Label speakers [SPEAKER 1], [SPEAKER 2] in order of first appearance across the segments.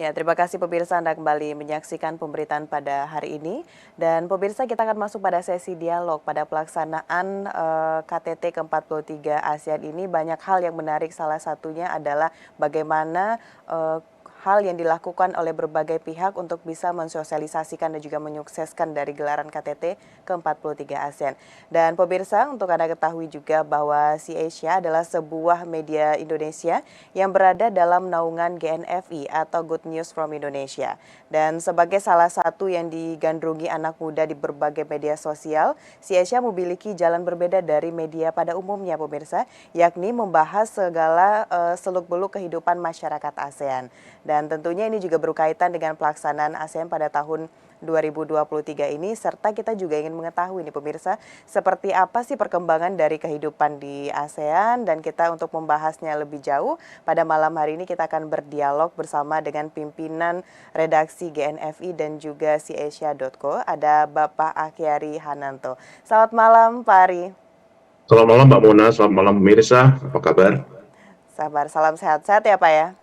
[SPEAKER 1] Ya, terima kasih pemirsa Anda kembali menyaksikan pemberitaan pada hari ini. Dan pemirsa kita akan masuk pada sesi dialog pada pelaksanaan KTT ke-43 ASEAN ini banyak hal yang menarik. Salah satunya adalah bagaimana hal yang dilakukan oleh berbagai pihak untuk bisa mensosialisasikan dan juga menyukseskan dari gelaran KTT ke-43 ASEAN. Dan pemirsa, untuk Anda ketahui juga bahwa Si Asia adalah sebuah media Indonesia yang berada dalam naungan GNFI atau Good News from Indonesia. Dan sebagai salah satu yang digandrungi anak muda di berbagai media sosial, Si Asia memiliki jalan berbeda dari media pada umumnya pemirsa, yakni membahas segala seluk-beluk kehidupan masyarakat ASEAN. Dan tentunya ini juga berkaitan dengan pelaksanaan ASEAN pada tahun 2023 ini, serta kita juga ingin mengetahui nih pemirsa, seperti apa sih perkembangan dari kehidupan di ASEAN. Dan kita untuk membahasnya lebih jauh, pada malam hari ini kita akan berdialog bersama dengan pimpinan redaksi GNFI dan juga siasia.co, ada Bapak Akhyari Hananto. Selamat malam Pak Ari.
[SPEAKER 2] Selamat malam Mbak Mona, selamat malam pemirsa, apa kabar?
[SPEAKER 1] Sabar, salam sehat-sehat ya Pak ya?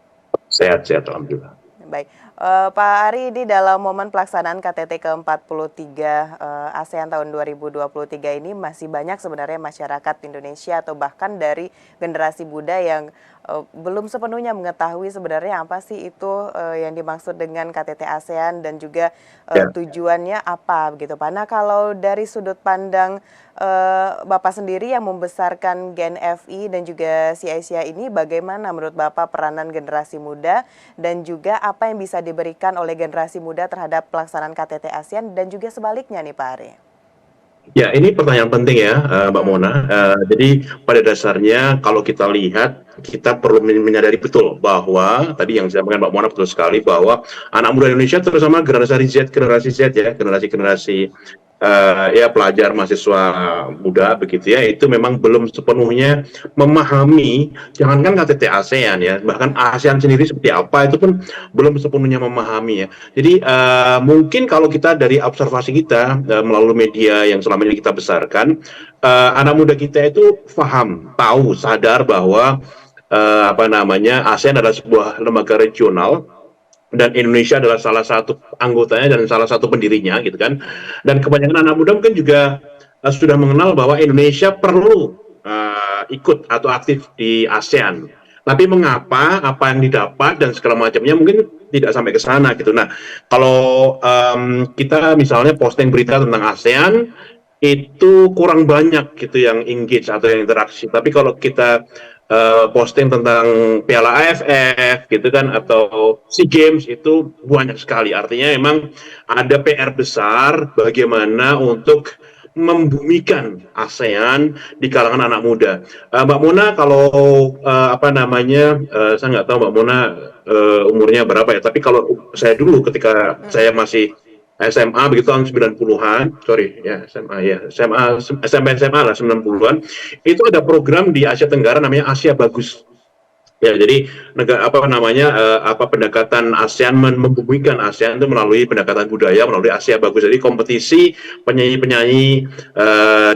[SPEAKER 2] Sehat-sehat, alhamdulillah.
[SPEAKER 1] Baik, Pak Ari, di dalam momen pelaksanaan KTT ke-43 ASEAN tahun 2023 ini masih banyak sebenarnya masyarakat Indonesia atau bahkan dari generasi muda yang belum sepenuhnya mengetahui sebenarnya apa sih itu yang dimaksud dengan KTT ASEAN dan juga tujuannya apa begitu Pak. Nah, kalau dari sudut pandang Bapak sendiri yang membesarkan GNFI dan juga Si Asia ini, bagaimana menurut Bapak peranan generasi muda dan juga apa yang bisa diberikan oleh generasi muda terhadap pelaksanaan KTT ASEAN dan juga sebaliknya nih Pak Ari?
[SPEAKER 2] Ya, ini pertanyaan penting ya Mbak Mona. Jadi pada dasarnya kalau kita lihat, kita perlu menyadari betul bahwa tadi yang disampaikan Mbak Mona betul sekali, bahwa anak muda Indonesia terutama generasi Z ya, generasi ya pelajar mahasiswa muda begitu ya, itu memang belum sepenuhnya memahami, jangankan KTT ASEAN ya, bahkan ASEAN sendiri seperti apa itu pun belum sepenuhnya memahami ya. Jadi mungkin kalau kita dari observasi kita melalui media yang selama ini kita besarkan, anak muda kita itu paham, tahu, sadar bahwa ASEAN adalah sebuah lembaga regional dan Indonesia adalah salah satu anggotanya dan salah satu pendirinya gitu kan. Dan kebanyakan anak muda mungkin juga sudah mengenal bahwa Indonesia perlu ikut atau aktif di ASEAN. Tapi mengapa, apa yang didapat dan segala macamnya mungkin tidak sampai ke sana gitu. Nah, kalau kita misalnya posting berita tentang ASEAN, itu kurang banyak gitu yang engage atau yang interaksi. Tapi kalau kita posting tentang Piala AFF gitu kan, atau SEA Games, itu banyak sekali. Artinya memang ada PR besar bagaimana untuk membumikan ASEAN di kalangan anak muda. Mbak Mona, kalau saya nggak tahu Mbak Mona umurnya berapa ya, tapi kalau saya dulu ketika saya masih SMA begitu tahun 90-an, SMP SMA lah 90-an, itu ada program di Asia Tenggara namanya Asia Bagus. Ya, jadi pendekatan ASEAN membumikan ASEAN itu melalui pendekatan budaya, melalui Asia Bagus. Jadi kompetisi penyanyi-penyanyi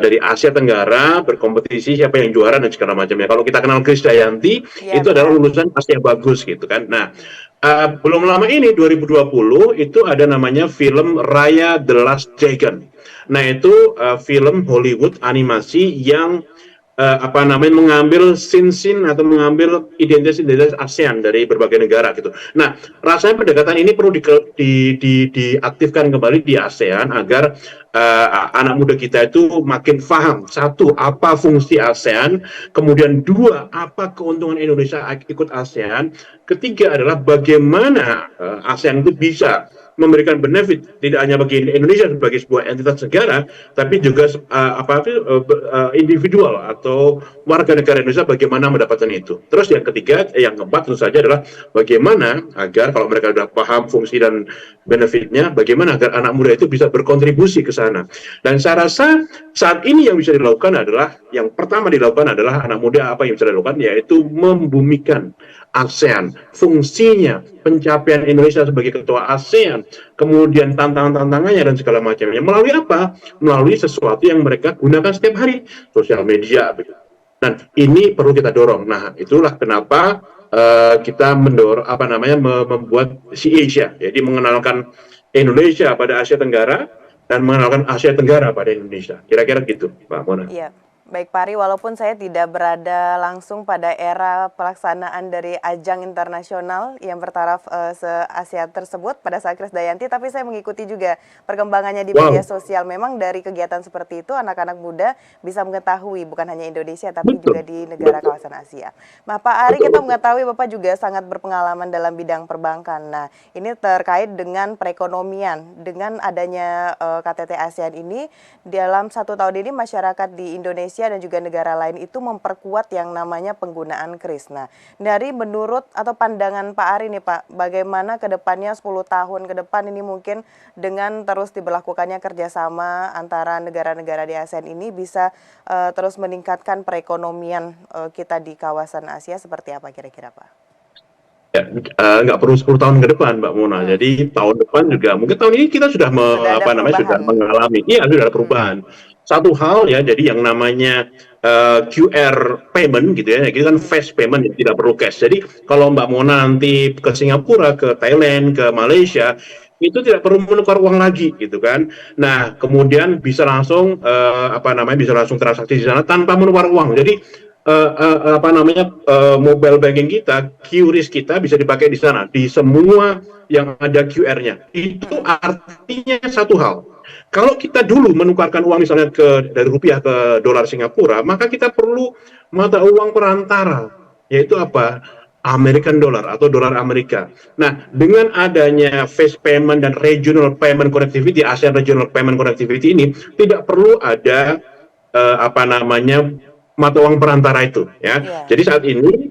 [SPEAKER 2] dari Asia Tenggara berkompetisi siapa yang juara dan segala macamnya. Kalau kita kenal Krisdayanti, itu adalah lulusan Asia Bagus gitu kan. Nah, belum lama ini 2020 itu ada namanya film Raya The Last Dragon. Nah, itu film Hollywood animasi yang mengambil scene atau mengambil identitas ASEAN dari berbagai negara gitu. Nah, rasanya pendekatan ini perlu diaktifkan kembali di ASEAN agar anak muda kita itu makin paham, satu, apa fungsi ASEAN, kemudian dua, apa keuntungan Indonesia ikut ASEAN, ketiga adalah bagaimana ASEAN itu bisa memberikan benefit tidak hanya bagi Indonesia sebagai sebuah entitas negara, tapi juga individual atau warga negara Indonesia bagaimana mendapatkan itu. Terus yang ketiga, yang keempat tentu saja adalah bagaimana agar kalau mereka sudah paham fungsi dan benefitnya, bagaimana agar anak muda itu bisa berkontribusi ke sana. Dan saya rasa saat ini yang bisa dilakukan adalah, yang pertama dilakukan adalah anak muda apa yang bisa dilakukan, yaitu membumikan ASEAN, fungsinya, pencapaian Indonesia sebagai ketua ASEAN, kemudian tantangan-tantangannya dan segala macamnya. Melalui apa? Melalui sesuatu yang mereka gunakan setiap hari, sosial media. Dan ini perlu kita dorong. Nah, itulah kenapa kita membuat si Asia, jadi mengenalkan Indonesia pada Asia Tenggara dan mengenalkan Asia Tenggara pada Indonesia. Kira-kira gitu, Pak Mona.
[SPEAKER 1] Iya, baik Pak Ari, walaupun saya tidak berada langsung pada era pelaksanaan dari ajang internasional yang bertaraf se-Asia tersebut pada saat Krisdayanti, tapi saya mengikuti juga perkembangannya di media
[SPEAKER 2] Wow,
[SPEAKER 1] sosial. Memang dari kegiatan seperti itu anak-anak muda bisa mengetahui bukan hanya Indonesia tapi juga
[SPEAKER 2] betul,
[SPEAKER 1] di negara
[SPEAKER 2] betul,
[SPEAKER 1] kawasan Asia. Nah Pak Ari,
[SPEAKER 2] betul,
[SPEAKER 1] kita
[SPEAKER 2] betul.
[SPEAKER 1] mengetahui Bapak juga sangat berpengalaman dalam bidang perbankan. Nah ini terkait dengan perekonomian, dengan adanya KTT ASEAN ini dalam 1 tahun ini masyarakat di Indonesia dan juga negara lain itu memperkuat yang namanya penggunaan kris. Nah, dari menurut atau pandangan Pak Ari nih Pak, bagaimana ke depannya 10 tahun ke depan ini mungkin dengan terus diberlakukannya kerjasama antara negara-negara di ASEAN ini bisa terus meningkatkan perekonomian kita di kawasan Asia seperti apa kira-kira Pak?
[SPEAKER 2] Ya, nggak perlu 10 tahun ke depan, Mbak Mona.
[SPEAKER 1] Hmm,
[SPEAKER 2] Jadi tahun depan juga, mungkin tahun ini kita sudah
[SPEAKER 1] sudah ada
[SPEAKER 2] sudah
[SPEAKER 1] perubahan.
[SPEAKER 2] mengalami, iya sudah ada
[SPEAKER 1] Hmm,
[SPEAKER 2] perubahan. Satu hal ya, jadi yang namanya QR payment gitu ya, itu kan
[SPEAKER 1] hmm,
[SPEAKER 2] fast payment, ya, tidak perlu cash. Jadi kalau Mbak Mona nanti ke Singapura, ke Thailand, ke Malaysia, itu tidak perlu menukar uang lagi gitu kan. Nah, kemudian bisa langsung bisa langsung transaksi di sana tanpa menukar uang. Jadi mobile banking kita, QRIS kita bisa dipakai di sana, di semua yang ada QR-nya. Itu
[SPEAKER 1] hmm,
[SPEAKER 2] artinya satu hal. Kalau kita dulu menukarkan uang misalnya dari rupiah ke dolar Singapura, maka kita perlu mata uang perantara, yaitu apa? American dollar atau dolar Amerika. Nah, dengan adanya face payment dan regional payment connectivity, ASEAN regional payment connectivity ini tidak perlu ada mata uang perantara itu ya.
[SPEAKER 1] ya,
[SPEAKER 2] Jadi saat ini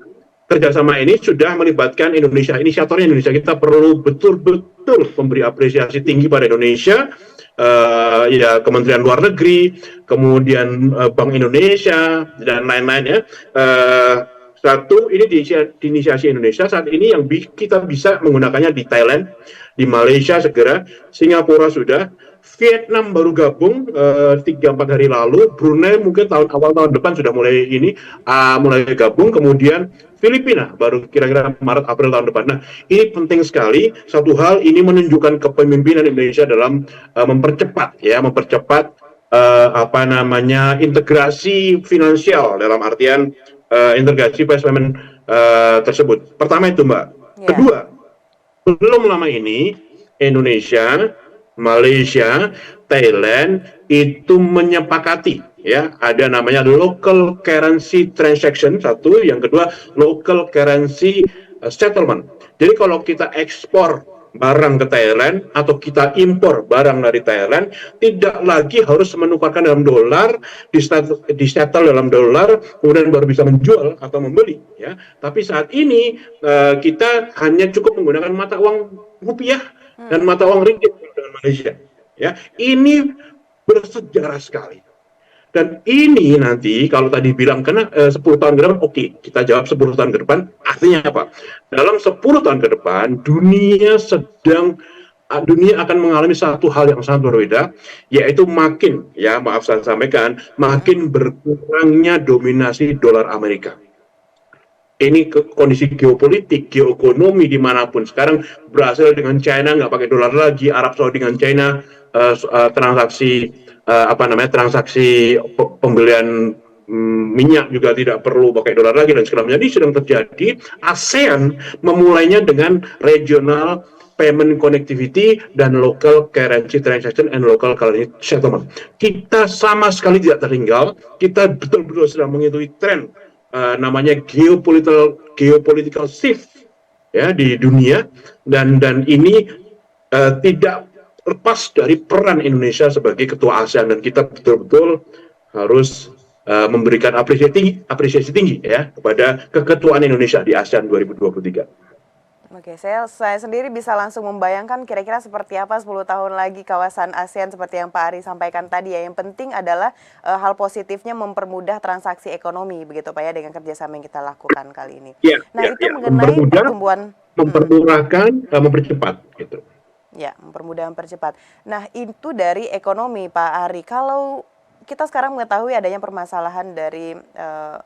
[SPEAKER 2] kerjasama ini sudah melibatkan Indonesia, inisiatornya Indonesia. Kita perlu betul-betul memberi apresiasi tinggi pada Indonesia, ya Kementerian Luar Negeri, kemudian Bank Indonesia dan lain-lain ya. Satu ini diinisiasi Indonesia saat ini yang kita bisa menggunakannya di Thailand, di Malaysia segera, Singapura sudah, Vietnam baru gabung 3-4 hari lalu, Brunei mungkin awal tahun depan sudah mulai gabung, kemudian Filipina baru kira-kira Maret April tahun depan. Nah, ini penting sekali. Satu hal ini menunjukkan kepemimpinan Indonesia dalam mempercepat integrasi finansial dalam artian integrasi payment tersebut. Pertama itu Mbak.
[SPEAKER 1] ya,
[SPEAKER 2] Kedua, belum lama ini Indonesia, Malaysia, Thailand itu menyepakati ya ada namanya local currency transaction satu, yang kedua local currency settlement. Jadi kalau kita ekspor barang ke Thailand atau kita impor barang dari Thailand, tidak lagi harus menukarkan dalam dolar, di-settle dalam dolar, kemudian baru bisa menjual atau membeli ya. Tapi saat ini kita hanya cukup menggunakan mata uang rupiah dan
[SPEAKER 1] hmm,
[SPEAKER 2] mata uang ringgit dengan Malaysia. Ya, ini bersejarah sekali. Dan ini nanti kalau tadi bilang kena 10 tahun ke depan, oke, kita jawab 10 tahun ke depan. Artinya apa? Dalam 10 tahun ke depan dunia akan mengalami satu hal yang sangat berbeda, yaitu maaf saya sampaikan,
[SPEAKER 1] hmm,
[SPEAKER 2] makin berkurangnya dominasi dolar Amerika. Ini kondisi geopolitik, geoekonomi dimanapun. Sekarang Brasil dengan China nggak pakai dolar lagi, Arab Saudi dengan China transaksi pembelian minyak juga tidak perlu pakai dolar lagi dan segala macam. Jadi sedang terjadi. ASEAN memulainya dengan regional payment connectivity dan local currency transaction and local currency settlement. Kita sama sekali tidak tertinggal. Kita betul-betul sedang mengikuti tren namanya geopolitical shift ya di dunia, dan ini tidak lepas dari peran Indonesia sebagai ketua ASEAN, dan kita betul-betul harus memberikan apresiasi tinggi ya kepada keketuaan Indonesia di ASEAN 2023.
[SPEAKER 1] oke, saya sendiri bisa langsung membayangkan kira-kira seperti apa 10 tahun lagi kawasan ASEAN seperti yang Pak Ari sampaikan tadi ya. Yang penting adalah hal positifnya mempermudah transaksi ekonomi begitu Pak ya dengan kerjasama yang kita lakukan kali ini.
[SPEAKER 2] Ya,
[SPEAKER 1] Nah
[SPEAKER 2] ya,
[SPEAKER 1] itu
[SPEAKER 2] ya.
[SPEAKER 1] mengenai
[SPEAKER 2] Mempermudah,
[SPEAKER 1] pertumbuhan,
[SPEAKER 2] mempermurahkan, mempercepat gitu.
[SPEAKER 1] ya mempermudah mempercepat. Nah itu dari ekonomi Pak Ari. Kalau kita sekarang mengetahui adanya permasalahan dari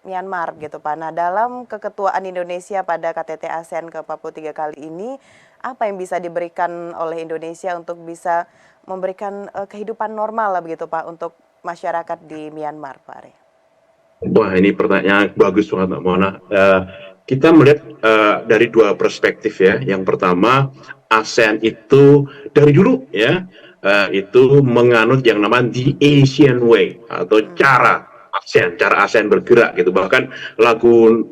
[SPEAKER 1] Myanmar gitu Pak. Nah, dalam keketuaan Indonesia pada KTT ASEAN ke-43 kali ini, apa yang bisa diberikan oleh Indonesia untuk bisa memberikan kehidupan normal lah begitu Pak untuk masyarakat di Myanmar, Pak Ari?
[SPEAKER 2] Wah, ini pertanyaan bagus banget, Mbak Mona. Kita melihat dari dua perspektif ya. Yang pertama, ASEAN itu dari dulu ya, itu menganut yang namanya the Asian Way atau cara ASEAN bergerak gitu. Bahkan lagu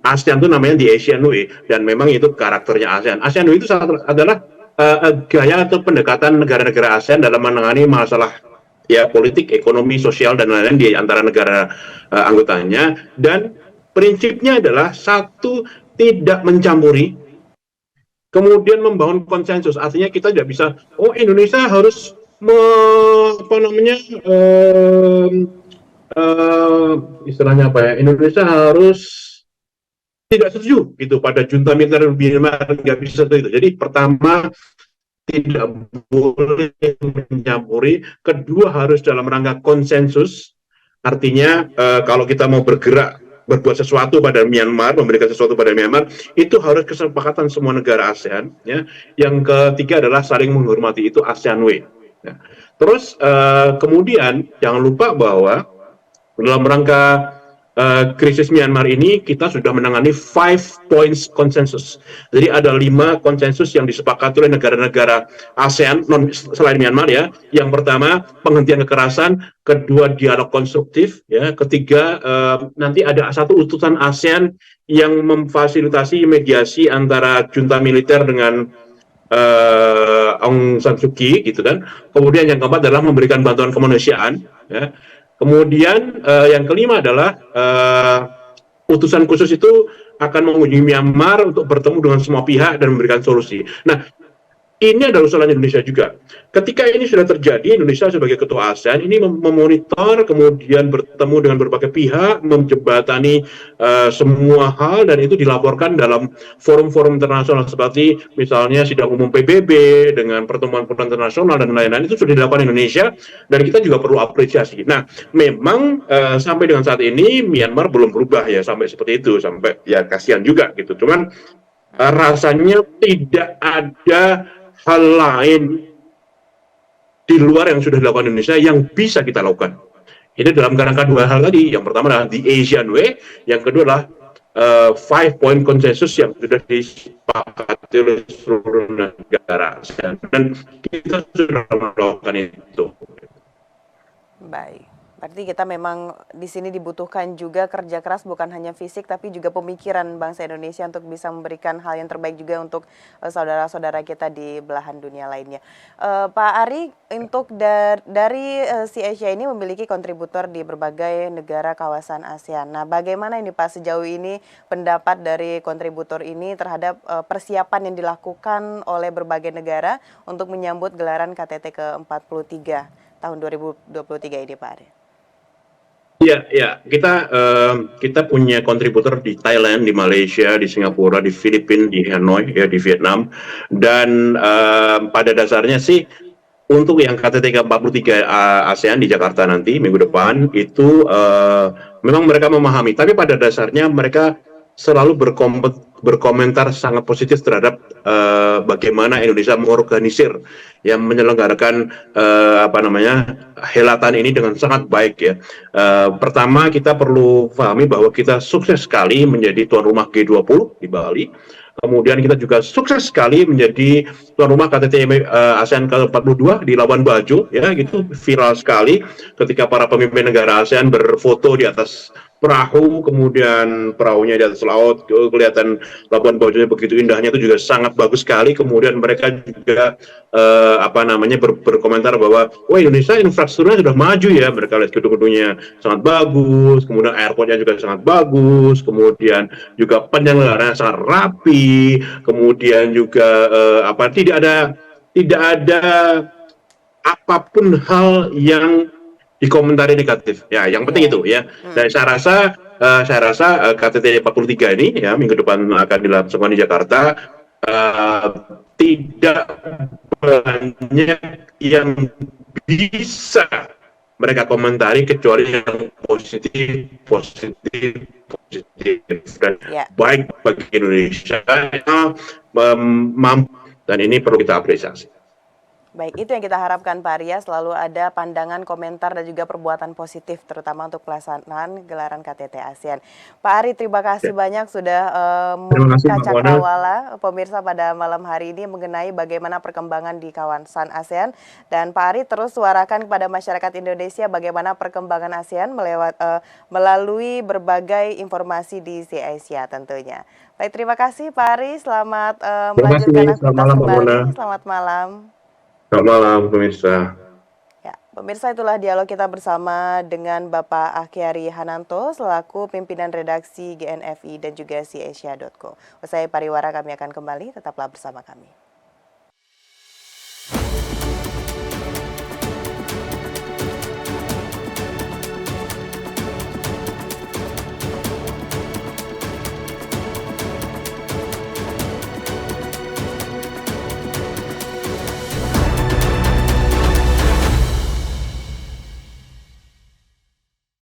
[SPEAKER 2] ASEAN itu namanya the Asian Way dan memang itu karakternya ASEAN. ASEAN Way itu adalah gaya atau pendekatan negara-negara ASEAN dalam menangani masalah ya politik, ekonomi, sosial dan lain-lain di antara negara anggotanya, dan prinsipnya adalah satu, tidak mencampuri, kemudian membangun konsensus. Artinya kita tidak bisa Indonesia harus apa namanya istilahnya apa ya, Indonesia harus tidak setuju gitu pada junta militer Myanmar, nggak bisa itu. Jadi pertama, tidak boleh mencampuri, kedua harus dalam rangka konsensus, artinya kalau kita mau bergerak berbuat sesuatu pada Myanmar, memberikan sesuatu pada Myanmar, itu harus kesepakatan semua negara ASEAN. Ya. Yang ketiga adalah saling menghormati, itu ASEAN Way. Ya. Terus kemudian jangan lupa bahwa dalam rangka krisis Myanmar ini kita sudah menangani 5 points konsensus. Jadi ada 5 konsensus yang disepakati oleh negara-negara ASEAN selain Myanmar ya. Yang pertama, penghentian kekerasan, kedua dialog konstruktif, ya. Ketiga, nanti ada satu utusan ASEAN yang memfasilitasi mediasi antara junta militer dengan Aung San Suu Kyi gitu kan. Kemudian yang keempat adalah memberikan bantuan kemanusiaan, ya. Kemudian yang kelima adalah utusan khusus itu akan mengunjungi Myanmar untuk bertemu dengan semua pihak dan memberikan solusi. Nah, ini adalah usulan Indonesia juga. Ketika ini sudah terjadi, Indonesia sebagai ketua ASEAN ini memonitor, kemudian bertemu dengan berbagai pihak, menjembatani semua hal, dan itu dilaporkan dalam forum-forum internasional seperti misalnya sidang umum PBB dengan pertemuan-pertemuan internasional dan lain-lain. Itu sudah dilakukan Indonesia dan kita juga perlu apresiasi. Nah, memang sampai dengan saat ini Myanmar belum berubah ya sampai seperti itu, sampai ya kasihan juga gitu. Cuman rasanya tidak ada hal lain di luar yang sudah dilakukan Indonesia yang bisa kita lakukan. Ini dalam kerangka dua hal tadi. Yang pertama adalah the Asian Way, yang kedua adalah 5 point konsensus yang sudah disepakati oleh seluruh negara. Dan kita sudah melakukan itu.
[SPEAKER 1] Baik. Berarti kita memang di sini dibutuhkan juga kerja keras, bukan hanya fisik tapi juga pemikiran bangsa Indonesia untuk bisa memberikan hal yang terbaik juga untuk saudara-saudara kita di belahan dunia lainnya. Pak Ari, untuk dari si Asia ini memiliki kontributor di berbagai negara kawasan ASEAN. Nah, bagaimana ini Pak sejauh ini pendapat dari kontributor ini terhadap persiapan yang dilakukan oleh berbagai negara untuk menyambut gelaran KTT ke-43 tahun 2023 ini Pak Ari?
[SPEAKER 2] Ya, kita punya kontributor di Thailand, di Malaysia, di Singapura, di Filipina, di Hanoi, ya di Vietnam, dan pada dasarnya sih untuk yang KTT ke-43 ASEAN di Jakarta nanti minggu depan itu memang mereka memahami, tapi pada dasarnya mereka selalu berkomentar sangat positif terhadap bagaimana Indonesia mengorganisir yang menyelenggarakan helatan ini dengan sangat baik ya. Pertama kita perlu pahami bahwa kita sukses sekali menjadi tuan rumah G20 di Bali. Kemudian kita juga sukses sekali menjadi tuan rumah KTT ASEAN ke-42 di Labuan Bajo, ya gitu, viral sekali ketika para pemimpin negara ASEAN berfoto di atas perahu, kemudian perahunya di atas laut, kelihatan Labuan Bajo begitu indahnya, itu juga sangat bagus sekali. Kemudian mereka juga berkomentar bahwa Indonesia infrastrukturnya sudah maju ya, mereka lihat gedung-gedungnya sangat bagus, kemudian airportnya juga sangat bagus, kemudian juga penyelenggaraan sangat rapi, kemudian juga tidak ada apapun hal yang dikomentari negatif. Ya, yang penting itu ya. Dan saya rasa KTT 43 ini ya minggu depan akan dilangsungkan di Jakarta, tidak banyak yang bisa mereka komentari kecuali yang positif, positif, positif, dan
[SPEAKER 1] Ya.
[SPEAKER 2] baik bagi Indonesia mampu, dan ini perlu kita apresiasi.
[SPEAKER 1] Baik, itu yang kita harapkan Pak Arya, selalu ada pandangan, komentar, dan juga perbuatan positif, terutama untuk pelaksanaan gelaran KTT ASEAN. Pak Ari, terima kasih
[SPEAKER 2] Ya.
[SPEAKER 1] banyak sudah
[SPEAKER 2] Terima kasih
[SPEAKER 1] membuka
[SPEAKER 2] Mbak Mona.
[SPEAKER 1] cakrawala pemirsa pada malam hari ini mengenai bagaimana perkembangan di kawasan ASEAN. Dan Pak Ari terus suarakan kepada masyarakat Indonesia bagaimana perkembangan ASEAN melalui berbagai informasi di Si Asia tentunya. Baik, terima kasih Pak Ari, selamat
[SPEAKER 2] Terima kasih,
[SPEAKER 1] melanjutkan
[SPEAKER 2] selamat
[SPEAKER 1] aktivitas
[SPEAKER 2] malam Mbak Mona.
[SPEAKER 1] kembali. Selamat malam.
[SPEAKER 2] Selamat malam pemirsa.
[SPEAKER 1] Ya, pemirsa, itulah dialog kita bersama dengan Bapak Akhyari Hananto selaku pimpinan redaksi GNFI dan juga SeaAsia.co. Usai pariwara kami akan kembali, tetaplah bersama kami.